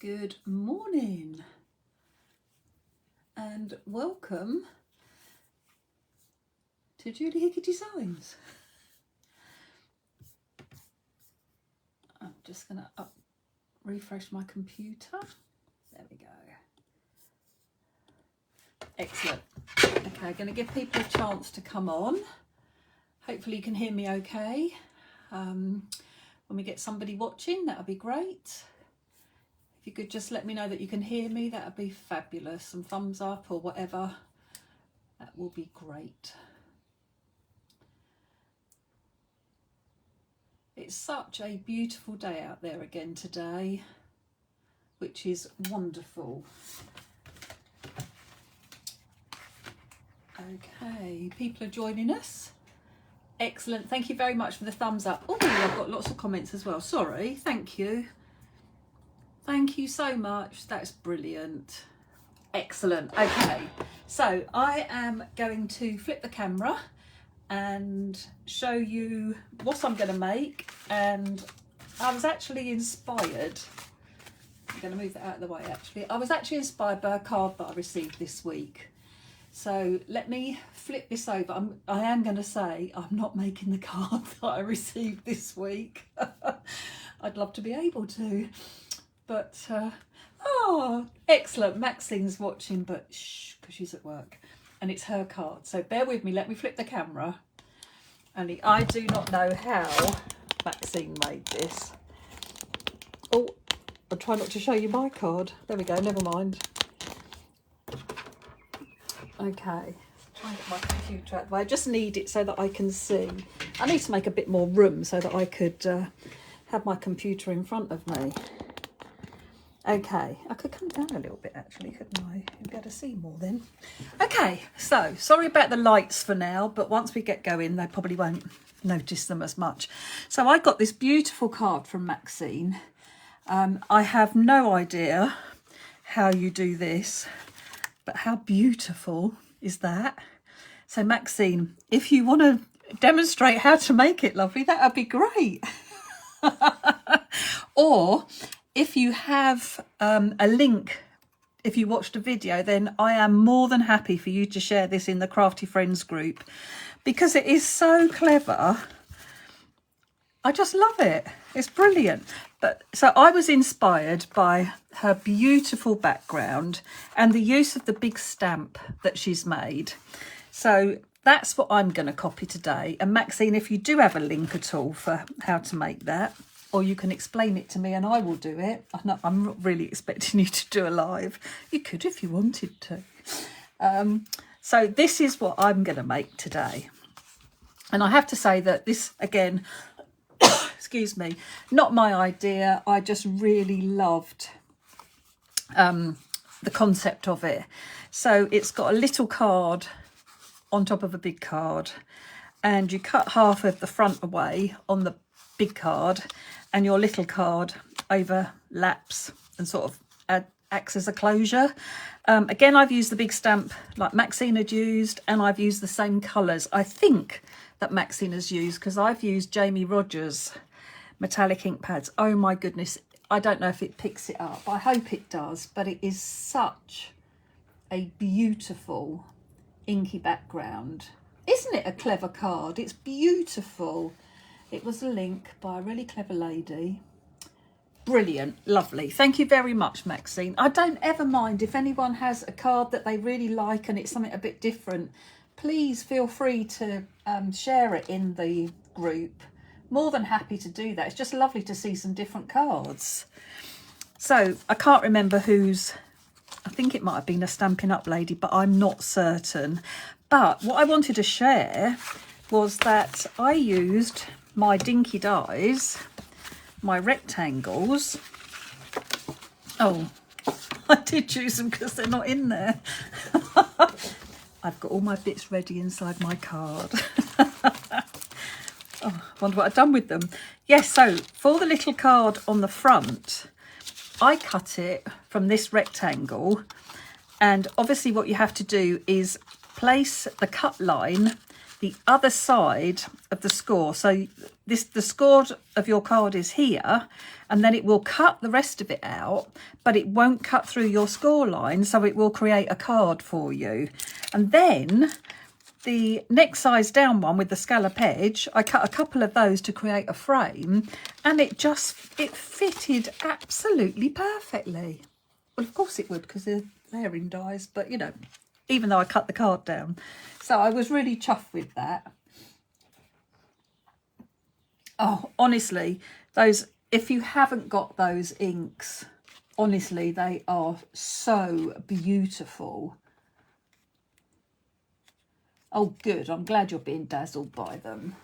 Good morning and welcome to Julie Hickey Designs. I'm just going to refresh my computer. There we go. Excellent. Okay, going to give people a chance to come on. Hopefully you can hear me okay. When we get somebody watching, that would be great. If you could just let me know that you can hear me, that would be fabulous. Some thumbs up or whatever, that will be great. It's such a beautiful day out there again today, which is wonderful. Okay, people are joining us. Excellent. Thank you very much for the thumbs up. Oh, I've got lots of comments as well. Sorry. Thank you. Thank you so much. That's brilliant. Excellent. Okay, so I am going to flip the camera and show you what I'm going to make. And I was actually inspired. I'm going to move that out of the way actually. I was actually inspired by a card that I received this week. So let me flip this over. I am going to say I'm not making the card that I received this week. I'd love to be able to. But, oh, excellent. Maxine's watching, but shh, because she's at work. And it's her card. So bear with me. Let me flip the camera. Only I do not know how Maxine made this. Oh, I'll try not to show you my card. There we go. Never mind. Okay. Try and get my computer out of the way. I just need it so that I can see. I need to make a bit more room so that I could have my computer in front of me. Okay, I could come down a little bit actually, couldn't I? You'd be able to see more then. Okay, so sorry about the lights for now, but once we get going, they probably won't notice them as much. So I got this beautiful card from Maxine. I have no idea how you do this, but how beautiful is that? So Maxine, if you want to demonstrate how to make it, lovely, that would be great. Or if you have a link, if you watched a video, then I am more than happy for you to share this in the Crafty Friends group because it is so clever. I just love it. It's brilliant. But so I was inspired by her beautiful background and the use of the big stamp that she's made. So that's what I'm going to copy today. And Maxine, if you do have a link at all for how to make that, or you can explain it to me and I will do it. I'm not really expecting you to do a live. You could if you wanted to. So this is what I'm going to make today. And I have to say that this, again, excuse me, not my idea. I just really loved the concept of it. So it's got a little card on top of a big card. And you cut half of the front away on the big card, and your little card overlaps and sort of acts as a closure. Again, I've used the big stamp like Maxine had used, and I've used the same colours, I think, that Maxine has used, because I've used Jamie Rogers metallic ink pads. Oh my goodness, I don't know if it picks it up. I hope it does, but it is such a beautiful inky background. Isn't it a clever card? It's beautiful. It was a link by a really clever lady. Brilliant, lovely. Thank you very much, Maxine. I don't ever mind if anyone has a card that they really like and it's something a bit different. Please feel free to share it in the group. More than happy to do that. It's just lovely to see some different cards. So I can't remember whose, I think it might have been a Stampin' Up lady, but I'm not certain. But what I wanted to share was that I used my dinky dies, my rectangles. Oh, I did use them because they're not in there. I've got all my bits ready inside my card. Oh, I wonder what I've done with them. Yes, so for the little card on the front, I cut it from this rectangle. And obviously what you have to do is place the cut line the other side of the score. So the score of your card is here, and then it will cut the rest of it out, but it won't cut through your score line, so it will create a card for you. And then the next size down one with the scallop edge, I cut a couple of those to create a frame, and it fitted absolutely perfectly. Well, of course it would, because they're layering dies, but you know, even though I cut the card down. So I was really chuffed with that. Oh, honestly, those, if you haven't got those inks, honestly, they are so beautiful. Oh, good. I'm glad you're being dazzled by them.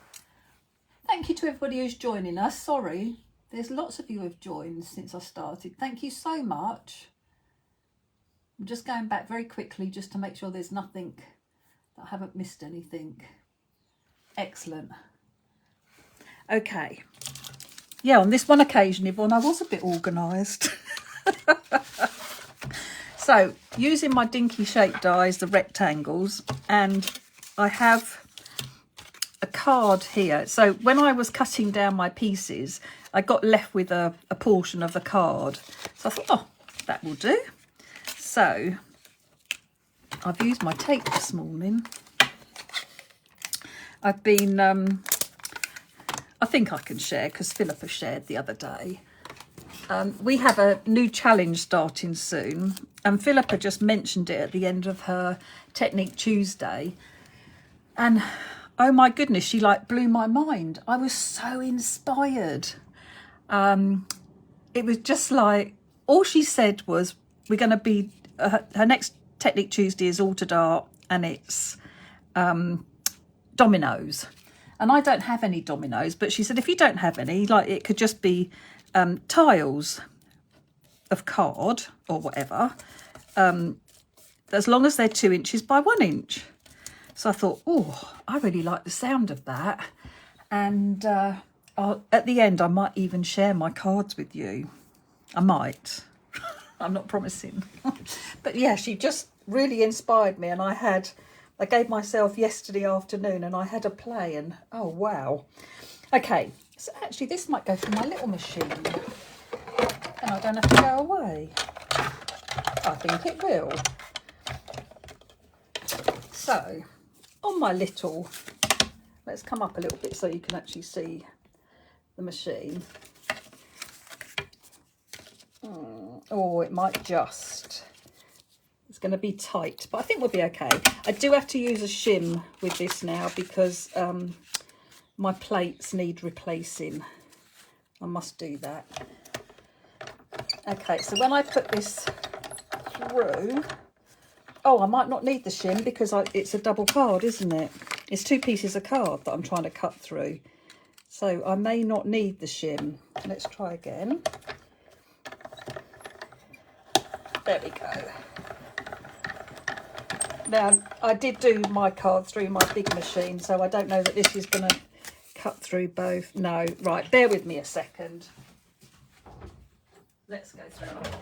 Thank you to everybody who's joining us. Sorry, there's lots of you who have joined since I started. Thank you so much. I'm just going back very quickly just to make sure there's nothing, that I haven't missed anything. Excellent. Okay. Yeah, on this one occasion, Yvonne, I was a bit organised. So, using my dinky shape dies, the rectangles, and I have a card here. So when I was cutting down my pieces, I got left with a portion of the card. So I thought, oh, that will do. So I've used my tape this morning. I've been, I think I can share because Philippa shared the other day. We have a new challenge starting soon, and Philippa just mentioned it at the end of her Technique Tuesday. And oh my goodness, she like blew my mind. I was so inspired. It was just like, all she said was, we're going to be, her next Technique Tuesday is altered art, and it's dominoes. And I don't have any dominoes, but she said, if you don't have any, like it could just be tiles of card or whatever, as long as they're 2 inches by 1 inch. So I thought, oh, I really like the sound of that. And at the end, I might even share my cards with you. I might. I'm not promising. But yeah, she just really inspired me. And I gave myself yesterday afternoon and I had a play and oh, wow. Okay, so actually this might go through my little machine. And I don't have to go away. I think it will. So, on my little, let's come up a little bit so you can actually see the machine. Oh, it might just, it's going to be tight, but I think we'll be okay. I do have to use a shim with this now because my plates need replacing. I must do that. Okay, so when I put this through, oh, I might not need the shim because it's a double card, isn't it? It's 2 pieces of card that I'm trying to cut through. So I may not need the shim. Let's try again. There we go. Now, I did do my card through my big machine, so I don't know that this is going to cut through both. No, right, bear with me a second. Let's go through another one.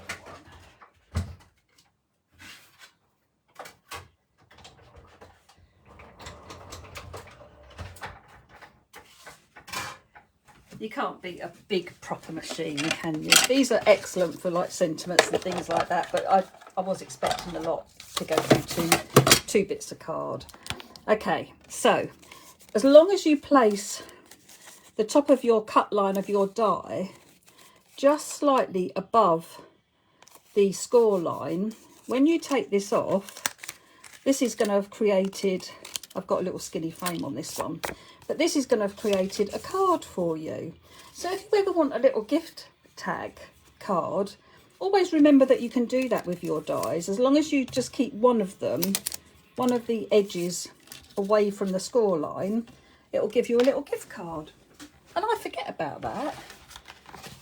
You can't beat a big proper machine, can you? These are excellent for like sentiments and things like that, but I was expecting a lot to go through two bits of card. Okay, so as long as you place the top of your cut line of your die just slightly above the score line, when you take this off, this is going to have created, I've got a little skinny frame on this one, but this is going to have created a card for you. So if you ever want a little gift tag card, always remember that you can do that with your dies. As long as you just keep one of the edges away from the score line, it will give you a little gift card. And I forget about that.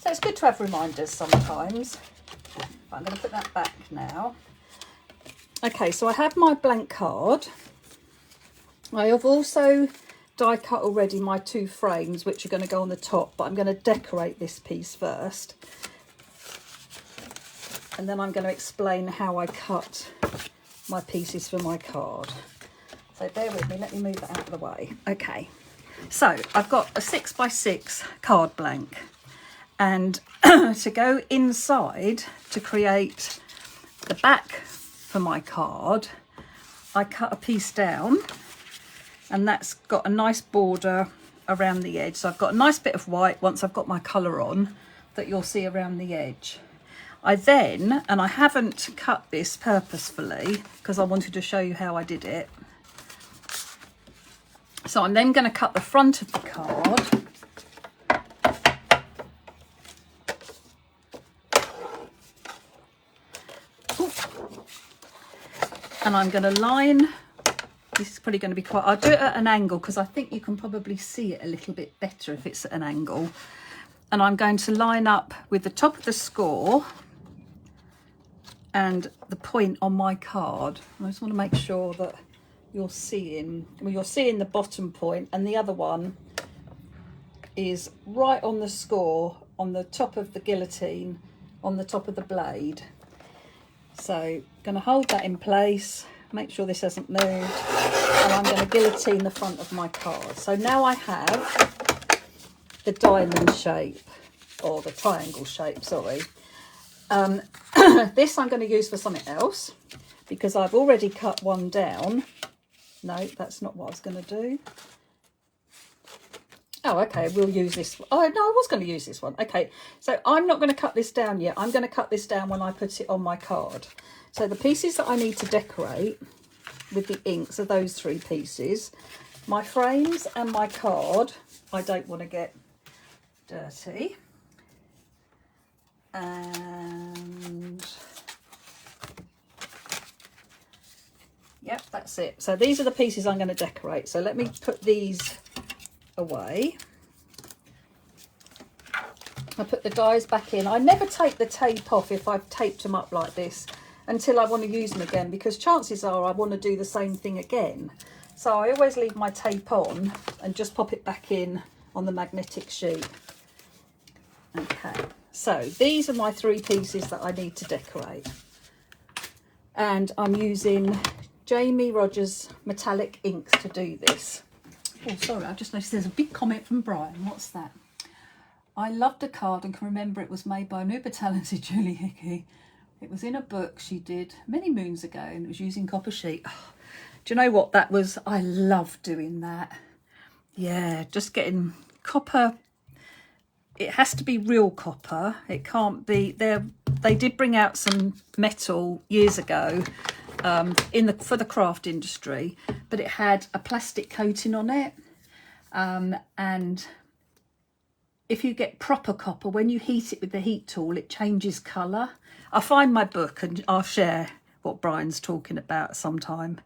So it's good to have reminders sometimes. I'm going to put that back now. Okay, so I have my blank card. I have also die cut already my 2 frames, which are going to go on the top, but I'm going to decorate this piece first. And then I'm going to explain how I cut my pieces for my card. So bear with me, let me move that out of the way. Okay, So I've got a 6x6 card blank, and to go inside to create the back for my card, I cut a piece down, and that's got a nice border around the edge. So I've got a nice bit of white once I've got my colour on that you'll see around the edge. I then, and I haven't cut this purposefully because I wanted to show you how I did it. So I'm then going to cut the front of the card. Ooh. And I'm going to line, this is probably going to be quite, I'll do it at an angle because I think you can probably see it a little bit better if it's at an angle. And I'm going to line up with the top of the score and the point on my card. I just want to make sure that you're seeing, well, you're seeing the bottom point, and the other one is right on the score, on the top of the guillotine, on the top of the blade. So going to hold that in place, make sure this hasn't moved, and I'm going to guillotine the front of my card. So now I have the diamond shape, or the triangle shape, sorry. This I'm going to use for something else because I've already cut one down. No, that's not what I was going to do. Oh, okay, we'll use this. Oh, no, I was going to use this one. Okay, so I'm not going to cut this down yet. I'm going to cut this down when I put it on my card. So the pieces that I need to decorate with the inks are those three pieces. My frames and my card, I don't want to get dirty. And yep, that's it. So these are the pieces I'm going to decorate. So let me put these away. I put the dies back in. I never take the tape off if I've taped them up like this until I want to use them again, because chances are I want to do the same thing again. So I always leave my tape on and just pop it back in on the magnetic sheet. Okay, so these are my three pieces that I need to decorate. And I'm using Jamie Rogers metallic inks to do this. Oh, sorry, I just noticed there's a big comment from Brian. What's that? I loved the card and can remember it was made by an uber talented Julie Hickey. It was in a book she did many moons ago and it was using copper sheet. Oh, do you know what that was? I love doing that. Yeah, just getting copper. It has to be real copper. It can't be there. They did bring out some metal years ago for the craft industry, but it had a plastic coating on it. And if you get proper copper, when you heat it with the heat tool, it changes colour. I'll find my book and I'll share what Brian's talking about sometime.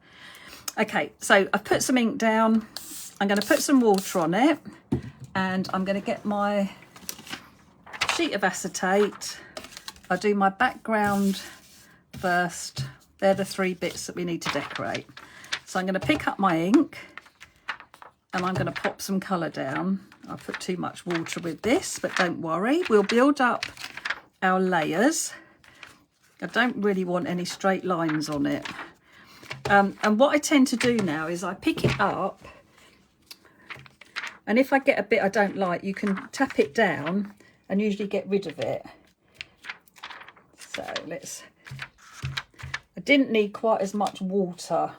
Okay, so I've put some ink down. I'm going to put some water on it, and I'm going to get my sheet of acetate. I'll do my background first. They're the three bits that we need to decorate. So I'm going to pick up my ink and I'm going to pop some colour down. I put too much water with this, but don't worry. We'll build up our layers. I don't really want any straight lines on it. And what I tend to do now is I pick it up, and if I get a bit I don't like, you can tap it down and usually get rid of it. So I didn't need quite as much water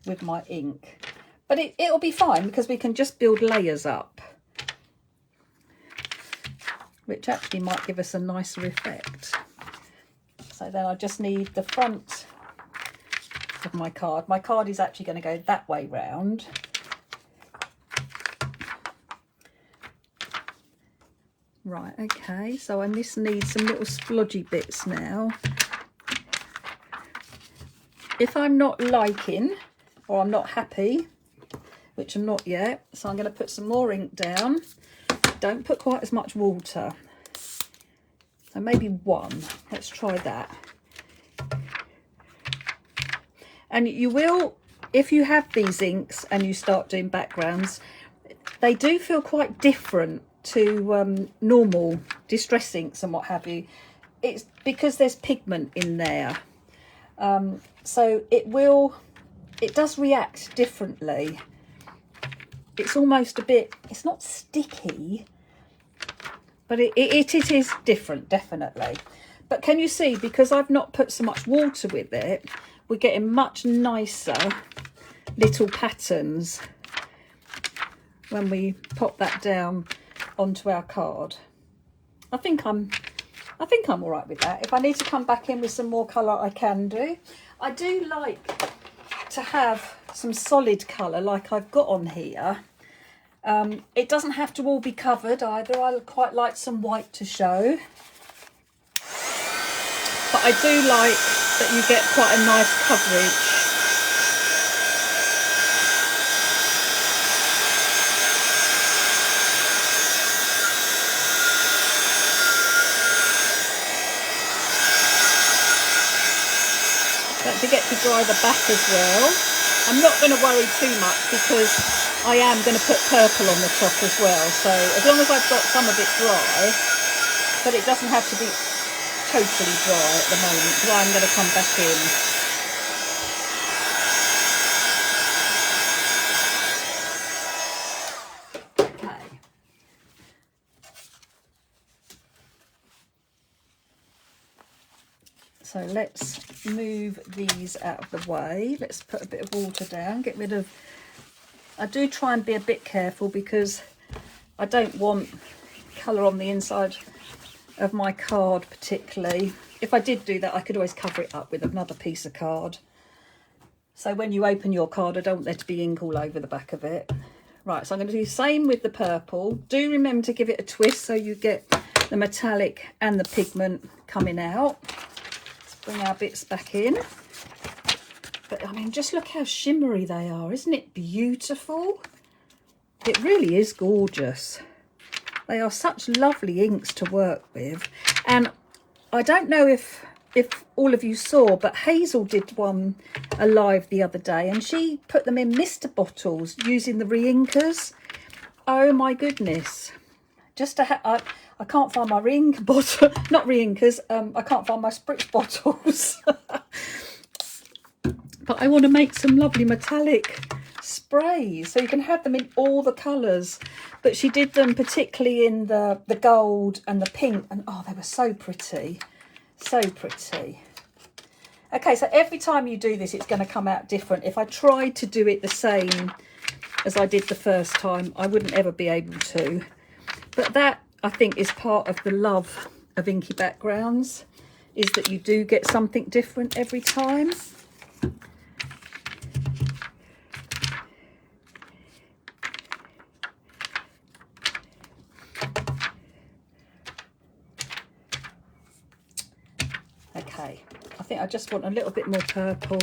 with my ink, but it'll be fine because we can just build layers up, which actually might give us a nicer effect. So then I just need the front of my card. My card is actually going to go that way round. Right, okay, so I just need some little splodgy bits now. If I'm not liking or I'm not happy, which I'm not yet, so I'm going to put some more ink down. Don't put quite as much water. So maybe one. Let's try that. And you will, if you have these inks and you start doing backgrounds, they do feel quite different to normal distress inks and what have you. It's because there's pigment in there. So it does react differently. it's almost a bit, it's not sticky, but it is different, definitely. But can you see, because I've not put so much water with it, we're getting much nicer little patterns when we pop that down onto our card. I think I'm all right with that. If I need to come back in with some more colour, I can do. I do like to have some solid colour like I've got on here. It doesn't have to all be covered either. I quite like some white to show. But I do like that you get quite a nice coverage. Don't forget to dry the back as well. I'm not going to worry too much because I am going to put purple on the top as well. So as long as I've got some of it dry, but it doesn't have to be totally dry at the moment because I'm going to come back in. Okay. So let's move these out of the way. Let's put a bit of water down, get rid of... I do try and be a bit careful because I don't want colour on the inside of my card particularly. If I did do that, I could always cover it up with another piece of card. So when you open your card, I don't want there to be ink all over the back of it. Right, so I'm going to do the same with the purple. Do remember to give it a twist so you get the metallic and the pigment coming out. Let's bring our bits back in. But I mean, just look how shimmery they are. Isn't it beautiful? It really is gorgeous. They are such lovely inks to work with. And I don't know if all of you saw, but Hazel did one live the other day and she put them in mister bottles using the re-inkers. Oh my goodness. Just to have, I can't find my re-ink bottle, not re-inkers, I can't find my spritz bottles. But I want to make some lovely metallic sprays so you can have them in all the colours. But she did them particularly in the gold and the pink, and oh, they were so pretty. So pretty. Okay, so every time you do this, it's going to come out different. If I tried to do it the same as I did the first time, I wouldn't ever be able to. But that, I think, is part of the love of inky backgrounds, is that you do get something different every time. Okay, I think I just want a little bit more purple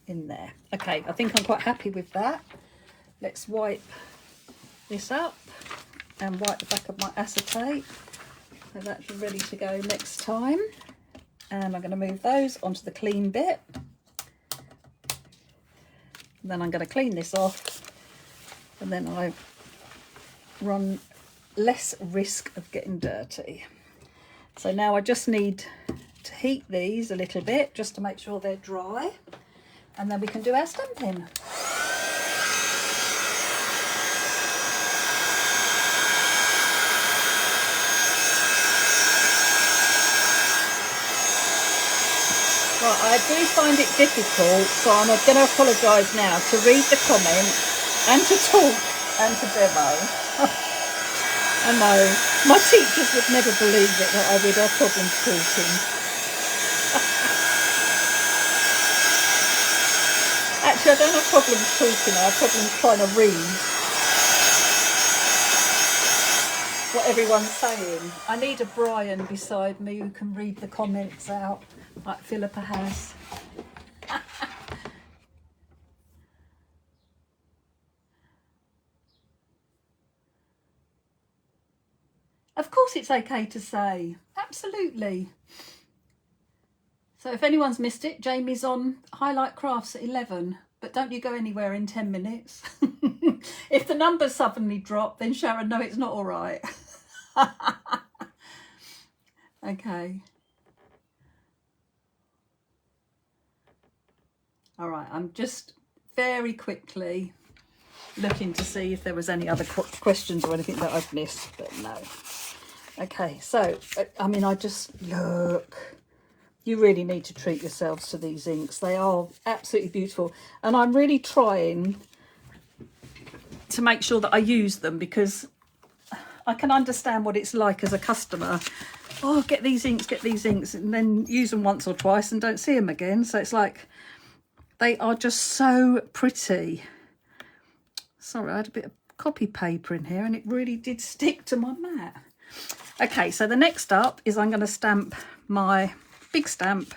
in there. Okay, I think I'm quite happy with that. Let's wipe this up and wipe the back of my acetate. So that's ready to go next time. And I'm going to move those onto the clean bit. And then I'm going to clean this off. And then I run less risk of getting dirty. So now I just need to heat these a little bit just to make sure they're dry. And then we can do our stamping. Right, I do find it difficult, so I'm going to apologise now to read the comments and to talk and to demo. I know, my teachers would never believe it that I would have problems talking. Actually, I don't have problems talking, I have problems trying to read what everyone's saying. I need a Brian beside me who can read the comments out, like Philippa has. Of course it's okay to say, absolutely. So if anyone's missed it, Jamie's on Highlight Crafts at 11, but don't you go anywhere in 10 minutes. If the numbers suddenly drop, then Sharon, no, it's not all right. Okay. All right, I'm just very quickly looking to see if there was any other questions or anything that I've missed, but no. Okay, so I mean, I just look. You really need to treat yourselves to these inks. They are absolutely beautiful, and I'm really trying to make sure that I use them, because I can understand what it's like as a customer. Oh, get these inks, and then use them once or twice and don't see them again. So it's like, they are just so pretty. Sorry, I had a bit of copy paper in here and it really did stick to my mat. Okay, so the next up is I'm going to stamp my big stamp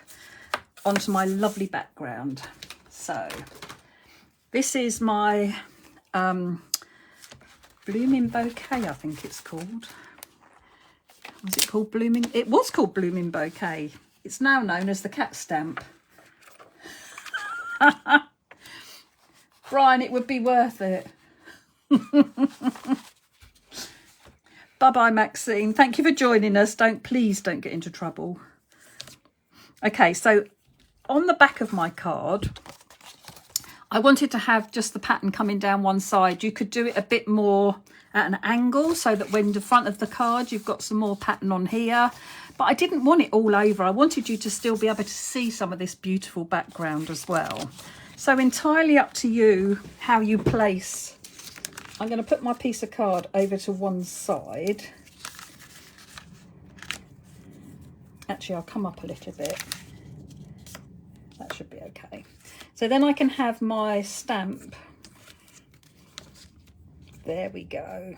onto my lovely background. So this is my Blooming Bouquet, I think it's called. Was it called Blooming? It was called Blooming Bouquet. It's now known as the cat stamp. Brian, it would be worth it. Bye-bye, Maxine. Thank you for joining us. Please don't get into trouble. Okay, so on the back of my card, I wanted to have just the pattern coming down one side. You could do it a bit more at an angle so that when the front of the card, you've got some more pattern on here. But I didn't want it all over. I wanted you to still be able to see some of this beautiful background as well. So entirely up to you how you place. I'm going to put my piece of card over to one side. Actually, I'll come up a little bit. That should be okay. So then I can have my stamp. There we go.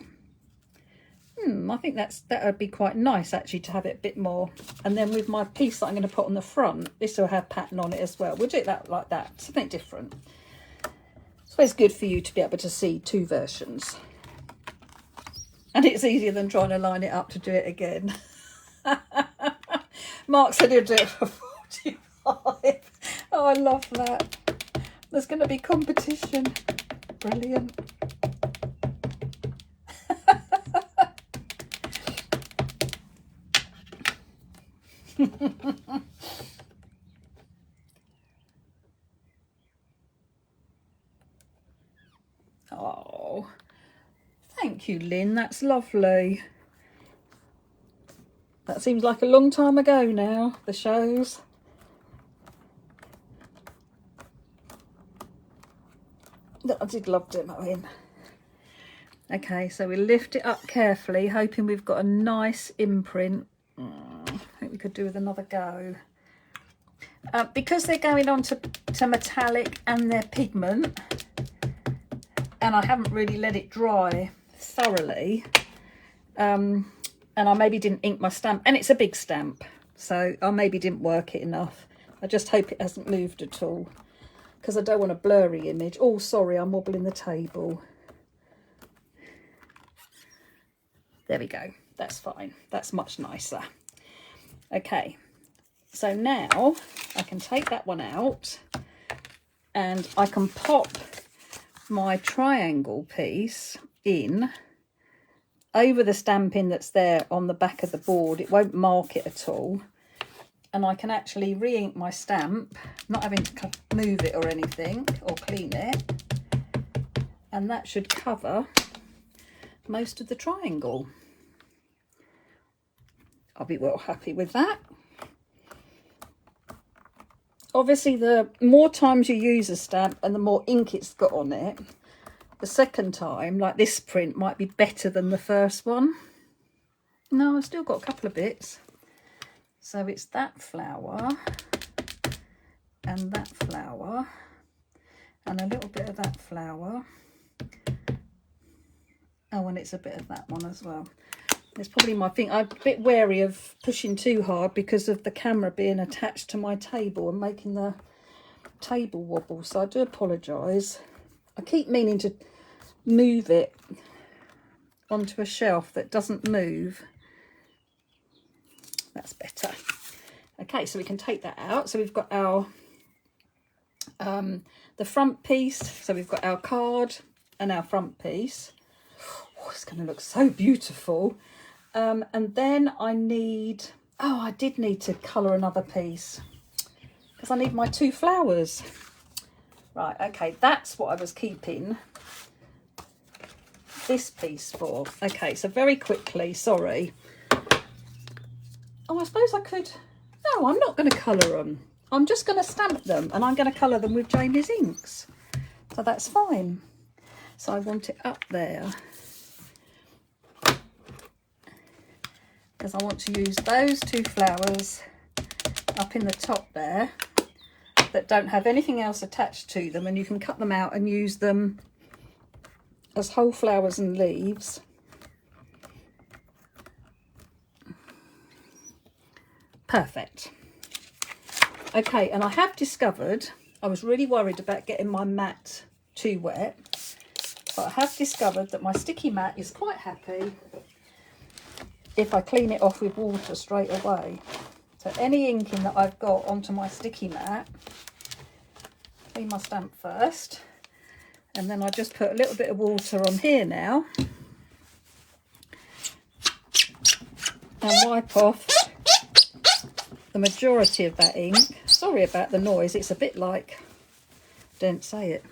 I think that would be quite nice actually to have it a bit more. And then with my piece that I'm going to put on the front, this will have pattern on it as well. We'll do it like that, something different. So it's good for you to be able to see two versions. And it's easier than trying to line it up to do it again. Mark said he'll do it for 45. Oh, I love that. There's going to be competition. Brilliant. Oh, thank you, Lynn. That's lovely. That seems like a long time ago now, the shows. I did love demoing. Okay, so we lift it up carefully, hoping we've got a nice imprint. I think we could do with another go. Because they're going on to metallic and their pigment, and I haven't really let it dry thoroughly, and I maybe didn't ink my stamp, and it's a big stamp, so I maybe didn't work it enough. I just hope it hasn't moved at all, because I don't want a blurry image. Oh, sorry, I'm wobbling the table. There we go. That's fine. That's much nicer. Okay, so now I can take that one out and I can pop my triangle piece in over the stamping that's there on the back of the board. It won't mark it at all. And I can actually re-ink my stamp, not having to move it or anything or clean it. And that should cover most of the triangle. I'll be well happy with that. Obviously, the more times you use a stamp and the more ink it's got on it, the second time, like this print, might be better than the first one. No, I've still got a couple of bits. So it's that flower and that flower and a little bit of that flower. Oh, and it's a bit of that one as well. It's probably my thing. I'm a bit wary of pushing too hard because of the camera being attached to my table and making the table wobble. So I do apologise. I keep meaning to move it onto a shelf that doesn't move. That's better. Okay, so we can take that out. So we've got our the front piece. So we've got our card and our front piece. Oh, it's going to look so beautiful. And then I need, oh, I did need to colour another piece because I need my two flowers. Right, okay, that's what I was keeping this piece for? Okay, so very quickly, sorry. Oh, I suppose I could. No, I'm not going to colour them. I'm just going to stamp them, and I'm going to colour them with Jamie's inks. So that's fine. So I want it up there, because I want to use those two flowers up in the top there that don't have anything else attached to them, and you can cut them out and use them as whole flowers and leaves. Perfect. Okay, and I have discovered, I was really worried about getting my mat too wet, but I have discovered that my sticky mat is quite happy if I clean it off with water straight away. So any inking that I've got onto my sticky mat, clean my stamp first, and then I just put a little bit of water on here now and wipe off the majority of that ink. Sorry about the noise, it's a bit like, don't say it,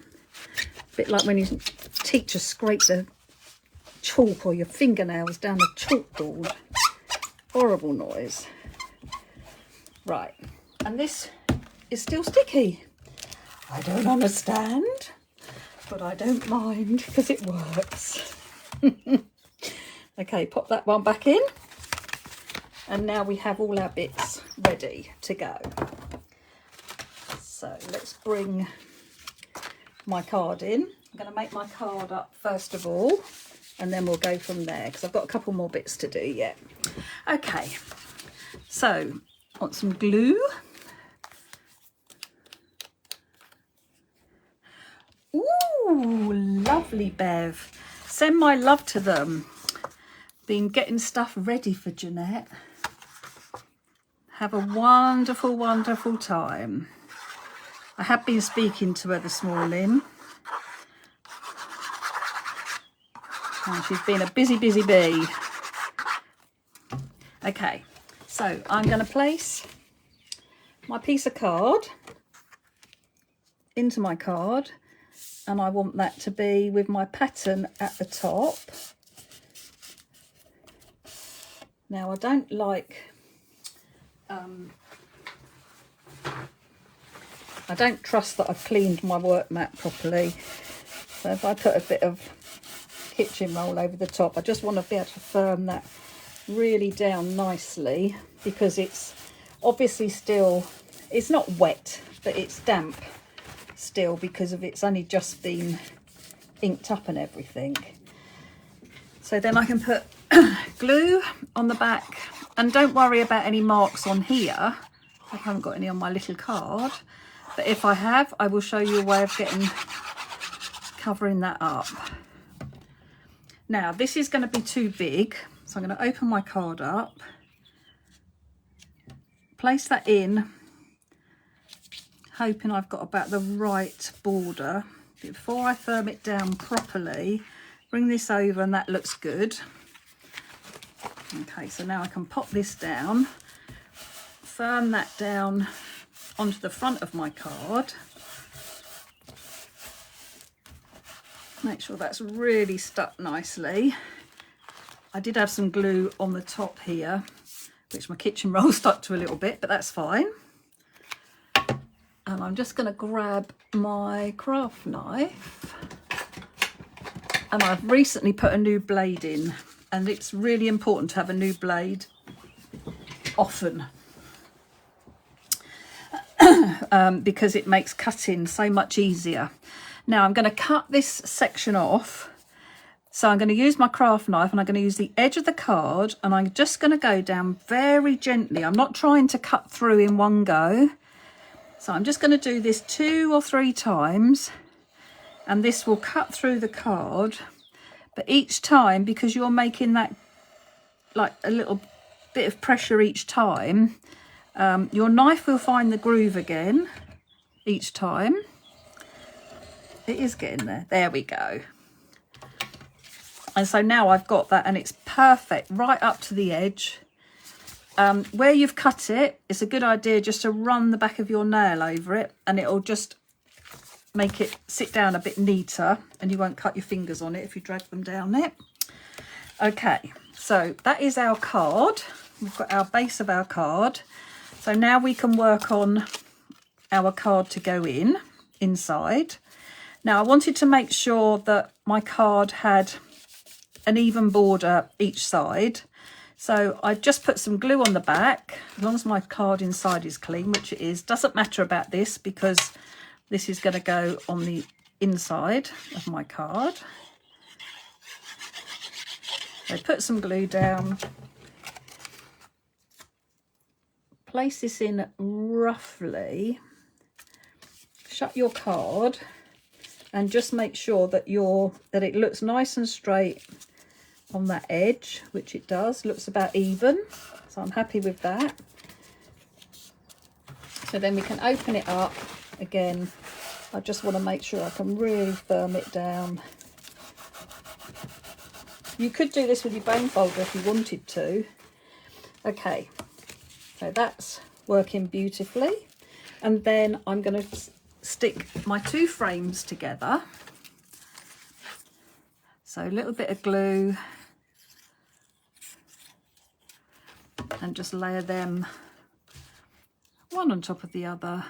a bit like when you teachers scrape the chalk or your fingernails down a chalkboard. Horrible noise. Right, and this is still sticky. I don't understand, but I don't mind because it works. Okay, pop that one back in. And now we have all our bits ready to go. So let's bring my card in. I'm going to make my card up first of all, and then we'll go from there because I've got a couple more bits to do yet. Okay, so want some glue. Ooh, lovely, Bev. Send my love to them. Been getting stuff ready for Jeanette. Have a wonderful, wonderful time. I have been speaking to her this morning. And she's been a busy, busy bee. Okay, so I'm going to place my piece of card into my card, and I want that to be with my pattern at the top. Now I don't like, I don't trust that I've cleaned my work mat properly. So if I put a bit of kitchen roll over the top, I just want to be able to firm that really down nicely, because it's obviously still, it's not wet, but it's damp still because of it's only just been inked up and everything. So then I can put glue on the back, and don't worry about any marks on here. I haven't got any on my little card, but if I have, I will show you a way of covering that up. Now this is going to be too big, so I'm going to open my card up, place that in, hoping I've got about the right border. Before I firm it down properly, bring this over, and that looks good. Okay, so now I can pop this down, firm that down onto the front of my card. Make sure that's really stuck nicely. I did have some glue on the top here, which my kitchen roll stuck to a little bit, but that's fine. And I'm just going to grab my craft knife. And I've recently put a new blade in, and it's really important to have a new blade often. Because it makes cutting so much easier. Now I'm going to cut this section off. So I'm going to use my craft knife, and I'm going to use the edge of the card, and I'm just going to go down very gently. I'm not trying to cut through in one go. So I'm just going to do this 2 or 3 times, and this will cut through the card. But each time, because you're making that like a little bit of pressure each time, your knife will find the groove again each time. It is getting there. There we go. And so now I've got that, and it's perfect right up to the edge. Where you've cut it, it's a good idea just to run the back of your nail over it, and it'll just make it sit down a bit neater, and you won't cut your fingers on it if you drag them down it. Okay, so that is our card. We've got our base of our card. So now we can work on our card to go inside. Now I wanted to make sure that my card had an even border each side. So I just put some glue on the back, as long as my card inside is clean, which it is. Doesn't matter about this because this is going to go on the inside of my card. So put some glue down. Place this in roughly. Shut your card and just make sure that it looks nice and straight on that edge, which it does. Looks about even, so I'm happy with that. So then we can open it up again. I just want to make sure I can really firm it down. You could do this with your bone folder if you wanted to. Okay, so that's working beautifully. And then I'm going to stick my two frames together. So a little bit of glue and just layer them one on top of the other.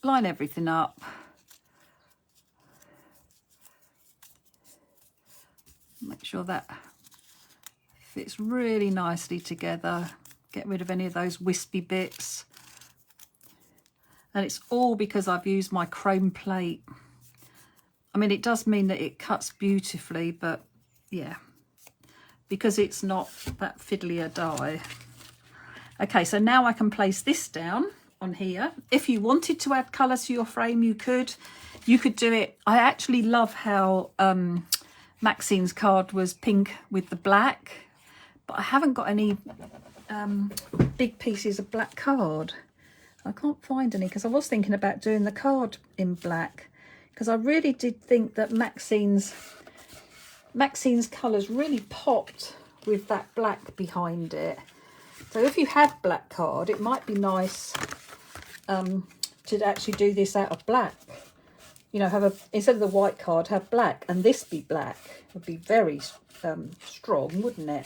Line everything up. Make sure that fits really nicely together. Get rid of any of those wispy bits. And it's all because I've used my chrome plate. I mean, it does mean that it cuts beautifully, but yeah, because it's not that fiddly a die. Okay, so now I can place this down on here. If you wanted to add colour to your frame, you could do it. I actually love how Maxine's card was pink with the black, but I haven't got any big pieces of black card. I can't find any because I was thinking about doing the card in black, because I really did think that Maxine's colours really popped with that black behind it. So if you had black card, it might be nice to actually do this out of black. You know, instead of the white card, have black, and this be black. It would be very strong, wouldn't it?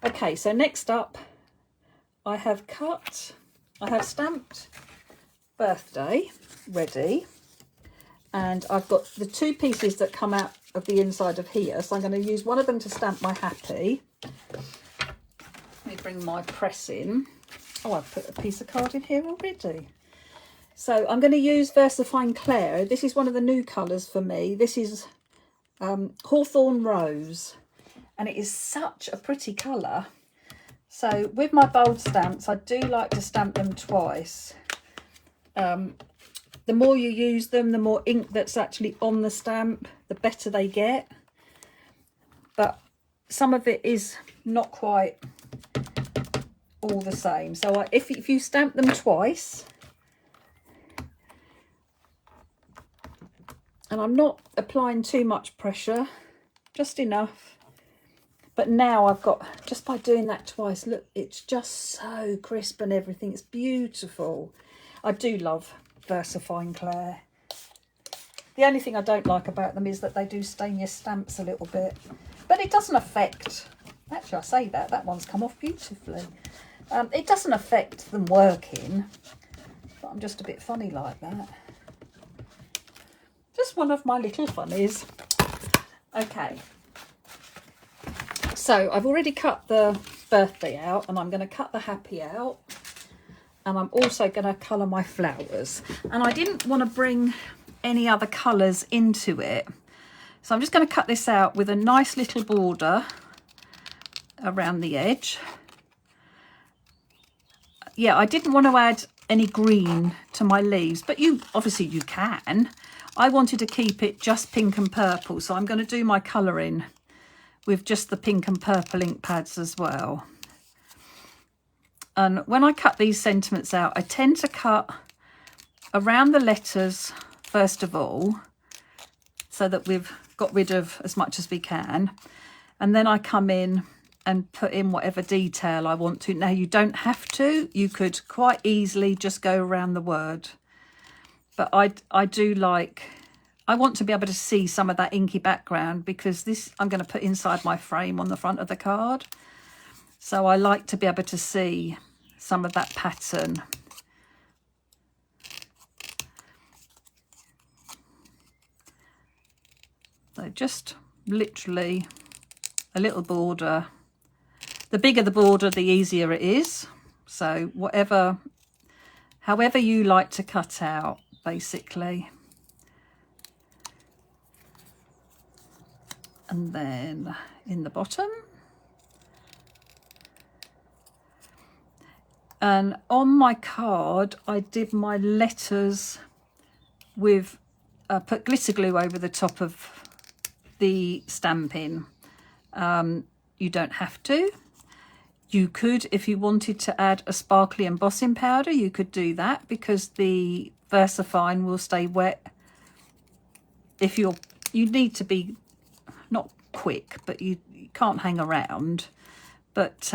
Okay, so next up, I have stamped birthday ready, and I've got the two pieces that come out of the inside of here, so I'm going to use one of them to stamp my happy. Let me bring my press in. Oh, I've put a piece of card in here already. So I'm going to use Versafine Claire. This is one of the new colours for me. This is Hawthorn Rose, and it is such a pretty colour. So with my bold stamps, I do like to stamp them twice. The more you use them, the more ink that's actually on the stamp, the better they get. But some of it is not quite all the same. So if you stamp them twice, and I'm not applying too much pressure, just enough. But now I've got, just by doing that twice, look, it's just so crisp and everything. It's beautiful. I do love Versafine Claire. The only thing I don't like about them is that they do stain your stamps a little bit. But it doesn't affect, actually I say that one's come off beautifully. It doesn't affect them working, but I'm just a bit funny like that. Just one of my little funnies. Okay. So I've already cut the birthday out, and I'm going to cut the happy out, and I'm also going to colour my flowers. And I didn't want to bring any other colours into it, so I'm just going to cut this out with a nice little border around the edge. Yeah, I didn't want to add any green to my leaves, but obviously you can. I wanted to keep it just pink and purple, so I'm going to do my colouring with just the pink and purple ink pads as well. And when I cut these sentiments out, I tend to cut around the letters first of all, so that we've got rid of as much as we can. And then I come in and put in whatever detail I want to. Now, you don't have to. You could quite easily just go around the word But I do like, I want to be able to see some of that inky background, because this I'm going to put inside my frame on the front of the card. So I like to be able to see some of that pattern. So just literally a little border. The bigger the border, the easier it is. So however you like to cut out, basically. And then in the bottom. And on my card, I did my letters with, put glitter glue over the top of the stamping. You don't have to. You could, if you wanted to add a sparkly embossing powder, you could do that, because the VersaFine will stay wet. If you need to be not quick, but you can't hang around. But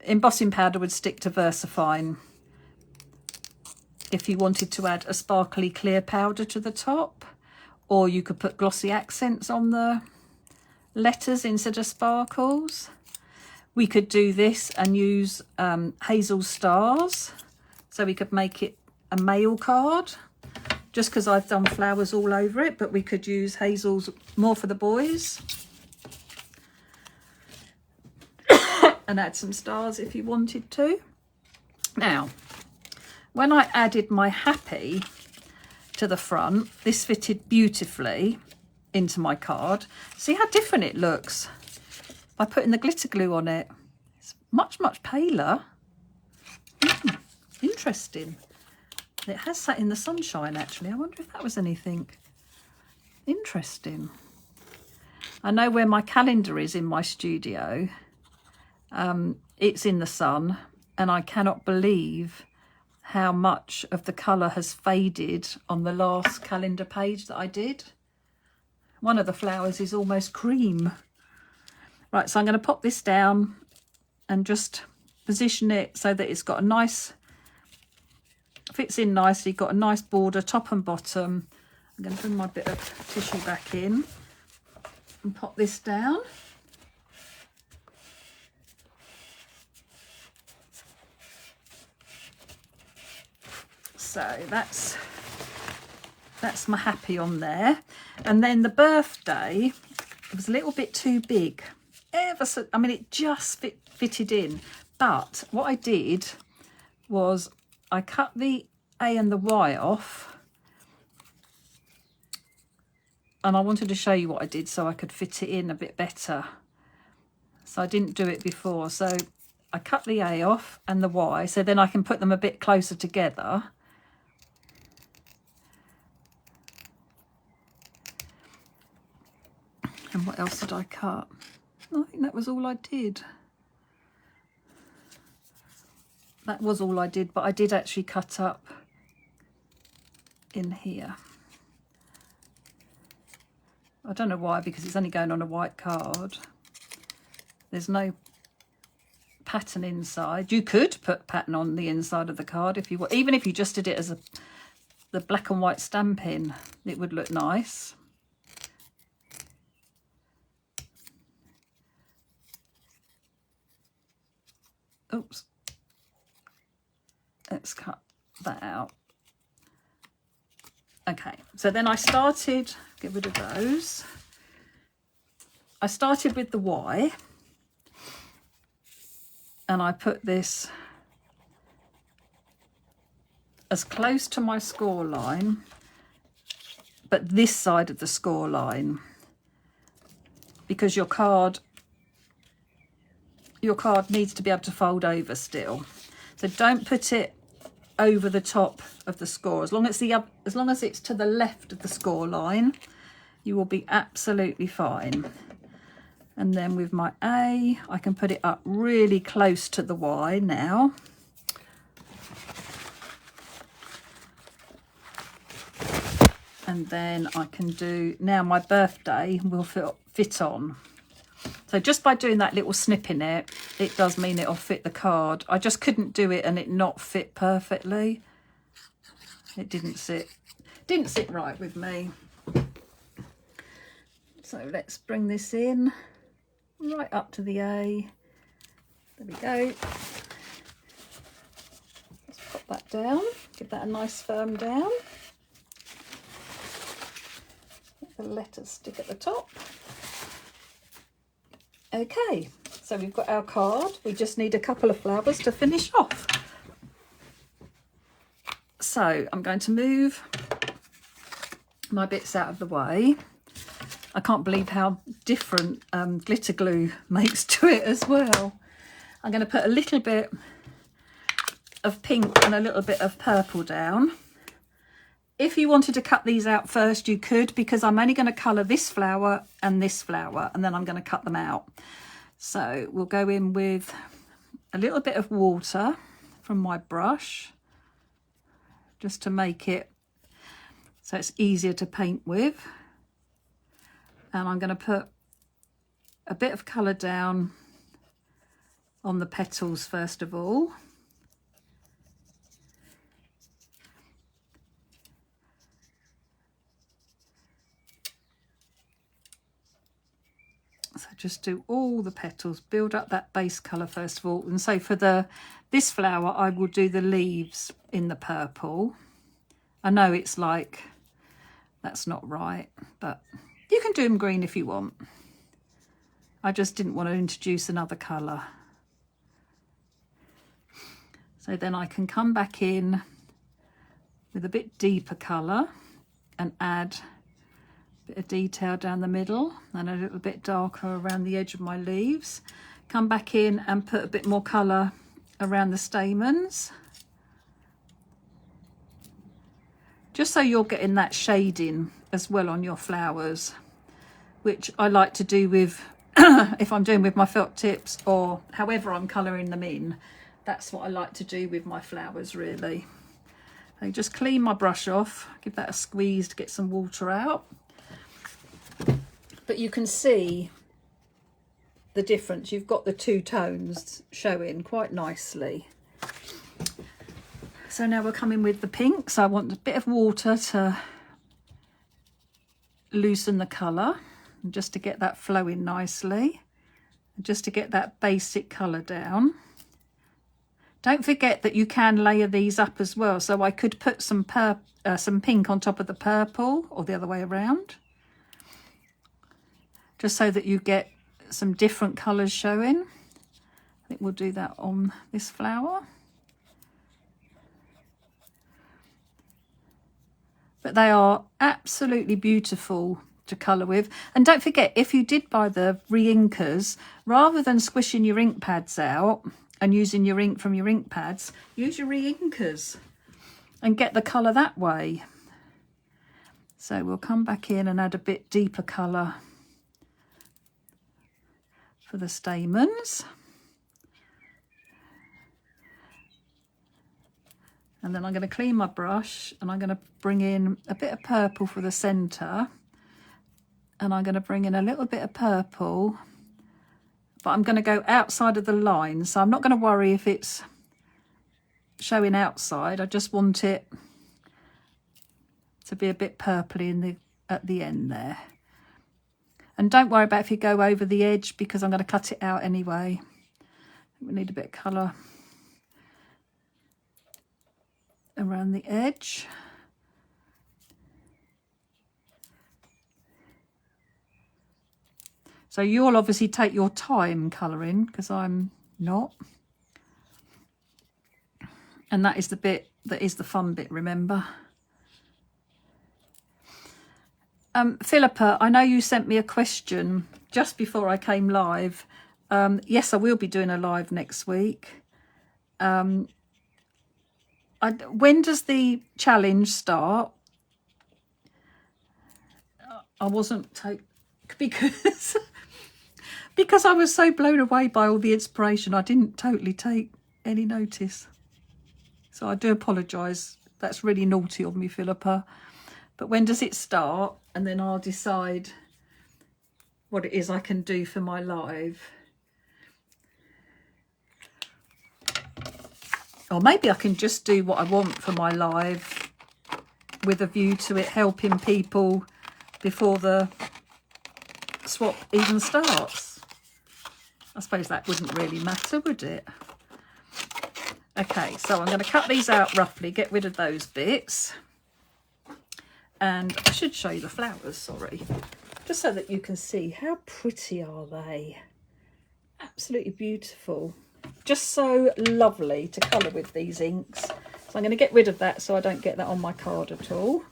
embossing powder would stick to VersaFine. If you wanted to add a sparkly clear powder to the top, or you could put glossy accents on the letters instead of sparkles. We could do this and use hazel stars, so we could make it a male card, just because I've done flowers all over it, but we could use hazels more for the boys. And add some stars if you wanted to. Now, when I added my happy to the front, this fitted beautifully into my card. See how different it looks by putting the glitter glue on it. It's much, much paler. Interesting. It has sat in the sunshine, actually. I wonder if that was anything. Interesting. I know where my calendar is in my studio. It's in the sun, and I cannot believe how much of the colour has faded on the last calendar page that I did. One of the flowers is almost cream. Right, so I'm going to pop this down and just position it so that it's got a nice, fits in nicely, got a nice border top and bottom. I'm going to bring my bit of tissue back in and pop this down. So that's my happy on there. And then the birthday was a little bit too big. I mean, it just fitted in. But what I did was I cut the A and the Y off. And I wanted to show you what I did so I could fit it in a bit better. So I didn't do it before. So I cut the A off and the Y, so then I can put them a bit closer together. And what else did I cut? I think that was all I did. That was all I did, but I did actually cut up in here. I don't know why, because it's only going on a white card. There's no pattern inside. You could put pattern on the inside of the card if you want. Even if you just did it as the black and white stamping, it would look nice. Oops. Let's cut that out. Okay, so then I started, get rid of those. I started with the Y, and I put this as close to my score line, but this side of the score line, because your card needs to be able to fold over still. So don't put it over the top of the score. As long as it's to the left of the score line, you will be absolutely fine. And then with my A, I can put it up really close to the Y now. And then I can do, now my birthday will fit on. So just by doing that little snip in it, it does mean it'll fit the card. I just couldn't do it and it not fit perfectly. It didn't sit right with me. So let's bring this in right up to the A. There we go. Let's pop that down, give that a nice firm down. Let the letters stick at the top. Okay, so we've got our card. We just need a couple of flowers to finish off. So I'm going to move my bits out of the way. I can't believe how different glitter glue makes to it as well. I'm going to put a little bit of pink and a little bit of purple down. If you wanted to cut these out first, you could, because I'm only going to colour this flower, and then I'm going to cut them out. So we'll go in with a little bit of water from my brush, just to make it so it's easier to paint with. And I'm going to put a bit of colour down on the petals first of all. So just do all the petals, build up that base colour first of all. And so for this flower, I will do the leaves in the purple. I know it's like, that's not right, but you can do them green if you want. I just didn't want to introduce another colour. So then I can come back in with a bit deeper colour and add a bit of detail down the middle and a little bit darker around the edge of my leaves. Come back in and put a bit more colour around the stamens. Just so you're getting that shading as well on your flowers, which I like to do with, if I'm doing with my felt tips or however I'm colouring them in, that's what I like to do with my flowers really. So just clean my brush off, give that a squeeze to get some water out. But you can see the difference. You've got the two tones showing quite nicely. So now we're coming with the pink. So I want a bit of water to loosen the colour, and just to get that flowing nicely, and just to get that basic colour down. Don't forget that you can layer these up as well. So I could put some pink on top of the purple, or the other way around, just so that you get some different colours showing. I think we'll do that on this flower. But they are absolutely beautiful to colour with. And don't forget, if you did buy the re-inkers, rather than squishing your ink pads out and using your ink from your ink pads, use your re-inkers and get the colour that way. So we'll come back in and add a bit deeper colour for the stamens. And then I'm going to clean my brush and I'm going to bring in a bit of purple for the centre. And I'm going to bring in a little bit of purple, but I'm going to go outside of the line. So I'm not going to worry if it's showing outside. I just want it to be a bit purpley at the end there. And don't worry about if you go over the edge, because I'm going to cut it out anyway. We need a bit of colour around the edge. So you'll obviously take your time colouring, because I'm not. And that is the bit that is the fun bit, remember. Philippa, I know you sent me a question just before I came live. Yes, I will be doing a live next week. When does the challenge start? I wasn't because I was so blown away by all the inspiration, I didn't totally take any notice. So I do apologise. That's really naughty of me, Philippa. But when does it start? And then I'll decide what it is I can do for my live. Or maybe I can just do what I want for my live with a view to it helping people before the swap even starts. I suppose that wouldn't really matter, would it? Okay, so I'm going to cut these out roughly, get rid of those bits. And I should show you the flowers, sorry, just so that you can see how pretty are they. Absolutely beautiful. Just so lovely to colour with these inks. So I'm going to get rid of that so I don't get that on my card at all.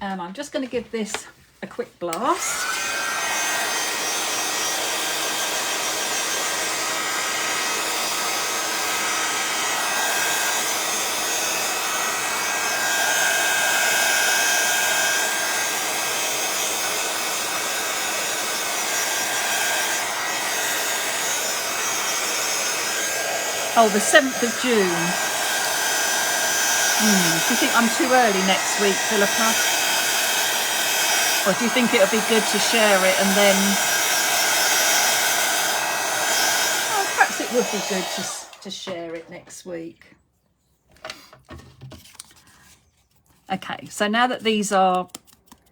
And I'm just going to give this a quick blast. Oh, the 7th of June. Do you think I'm too early next week, Philippa? Or do you think it'll be good to share it and then... Oh, perhaps it would be good to share it next week. Okay, so now that these are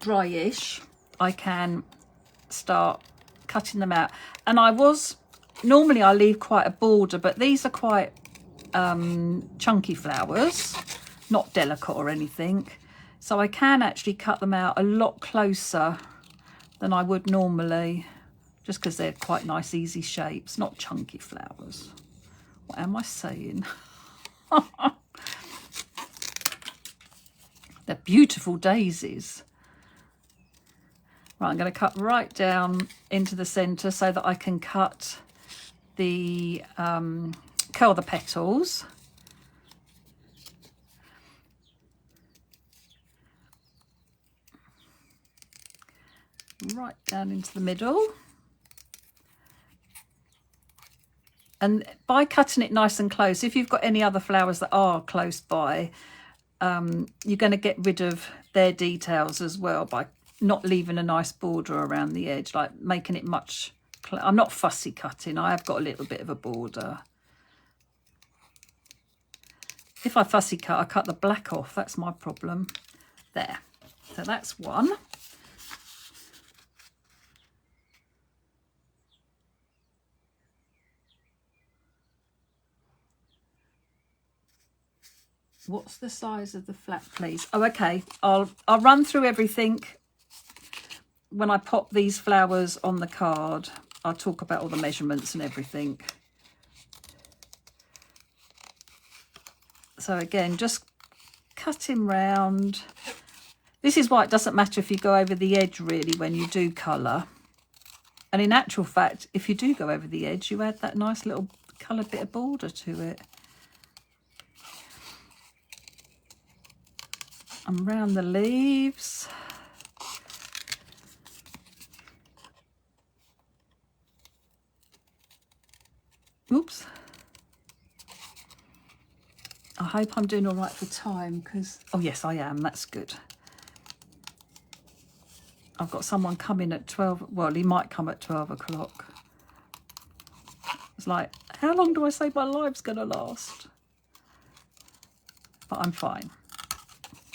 dry-ish, I can start cutting them out. And normally I leave quite a border, but these are quite chunky flowers, not delicate or anything. So I can actually cut them out a lot closer than I would normally, just because they're quite nice, easy shapes, not chunky flowers. What am I saying? They're beautiful daisies. Right, I'm going to cut right down into the centre so that I can cut the curl the petals. Right down into the middle. And by cutting it nice and close, if you've got any other flowers that are close by, you're going to get rid of their details as well by not leaving a nice border around the edge, like making it much... I'm not fussy cutting, I have got a little bit of a border. If I fussy cut, I cut the black off, that's my problem. There, so that's one. What's the size of the flat, please? Oh, okay, I'll run through everything when I pop these flowers on the card. I'll talk about all the measurements and everything. So again, just cutting round. This is why it doesn't matter if you go over the edge really when you do colour. And in actual fact, if you do go over the edge, you add that nice little coloured bit of border to it. And round the leaves. Oops. I hope I'm doing all right for time because... Oh, yes, I am. That's good. I've got someone coming at 12. Well, he might come at 12 o'clock. It's like, how long do I say my life's going to last? But I'm fine.